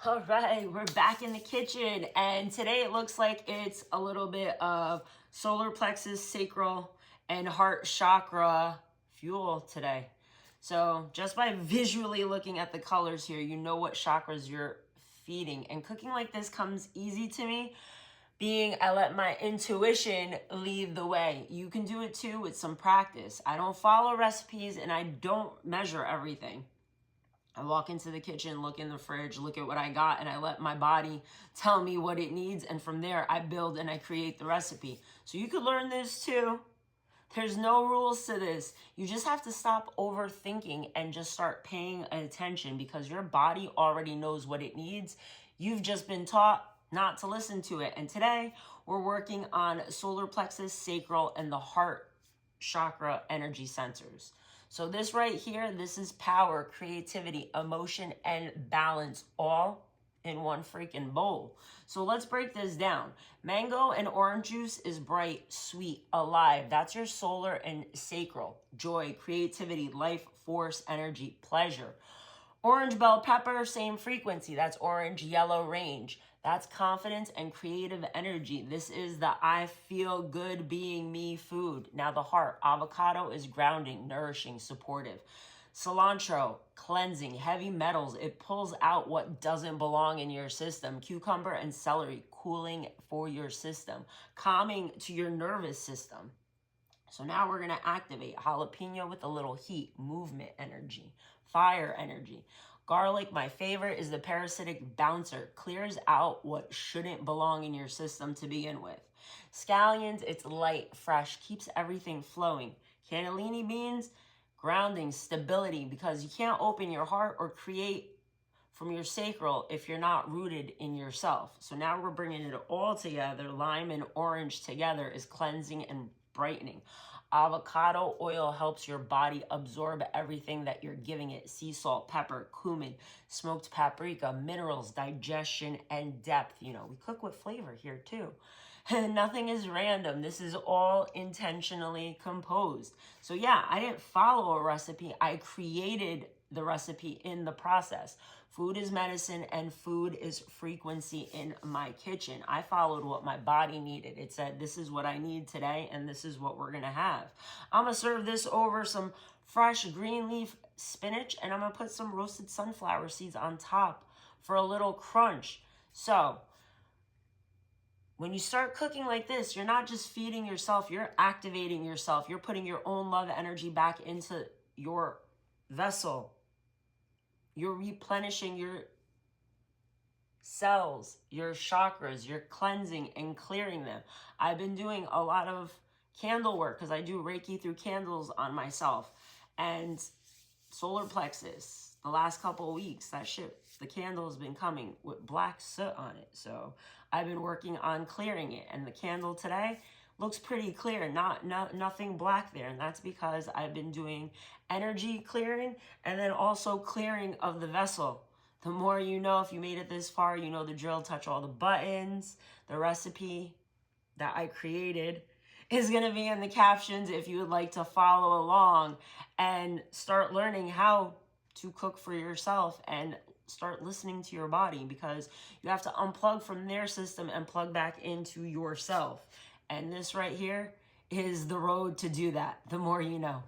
All right, we're back in the kitchen, and today it looks like it's a little bit of solar plexus, sacral, and heart chakra fuel today. So just by visually looking at the colors here, you know what chakras you're feeding. And cooking like this comes easy to me, being I let my intuition lead the way. You can do it too with some practice. I don't follow recipes and I don't measure everything. I walk into the kitchen, look in the fridge, look at what I got, and I let my body tell me what it needs. And from there, I build and I create the recipe. So you could learn this too. There's no rules to this. You just have to stop overthinking and just start paying attention because your body already knows what it needs. You've just been taught not to listen to it. And today, we're working on solar plexus, sacral, and the heart chakra energy centers. So this right here, this is power, creativity, emotion, and balance all in one freaking bowl. So let's break this down. Mango and orange juice is bright, sweet, alive. That's your solar and sacral. Joy, creativity, life, force, energy, pleasure. Orange bell pepper, same frequency. That's orange, yellow range. That's confidence and creative energy. This is the I feel good being me food. Now the heart, avocado is grounding, nourishing, supportive. Cilantro, cleansing, heavy metals. It pulls out what doesn't belong in your system. Cucumber and celery, cooling for your system, calming to your nervous system. So now we're gonna activate jalapeño with a little heat, movement energy, fire energy. Garlic, my favorite, is the parasitic bouncer. Clears out what shouldn't belong in your system to begin with. Scallions, it's light, fresh, keeps everything flowing. Cannellini beans, grounding, stability, because you can't open your heart or create from your sacral if you're not rooted in yourself. So now we're bringing it all together. Lime and orange together is cleansing and brightening. Avocado oil helps your body absorb everything that you're giving it. Sea salt, pepper, cumin, smoked paprika, minerals, digestion, and depth. You know, we cook with flavor here too. Nothing is random. This is all intentionally composed. So yeah, I didn't follow a recipe. I created the recipe in the process. Food is medicine and food is frequency in my kitchen. I followed what my body needed. It said, this is what I need today and this is what we're gonna have. I'm gonna serve this over some fresh green leaf spinach and I'm gonna put some roasted sunflower seeds on top for a little crunch. So when you start cooking like this, you're not just feeding yourself, you're activating yourself. You're putting your own love energy back into your vessel. You're replenishing your cells, your chakras, you're cleansing and clearing them. I've been doing a lot of candle work because I do Reiki through candles on myself. And solar plexus, the last couple of weeks, the candle has been coming with black soot on it. So I've been working on clearing it. And the candle today looks pretty clear, nothing black there. And that's because I've been doing energy clearing and then also clearing of the vessel. The more you know, if you made it this far, you know the drill, touch all the buttons. The recipe that I created is gonna be in the captions if you would like to follow along and start learning how to cook for yourself and start listening to your body, because you have to unplug from their system and plug back into yourself. And this right here is the road to do that. The more you know.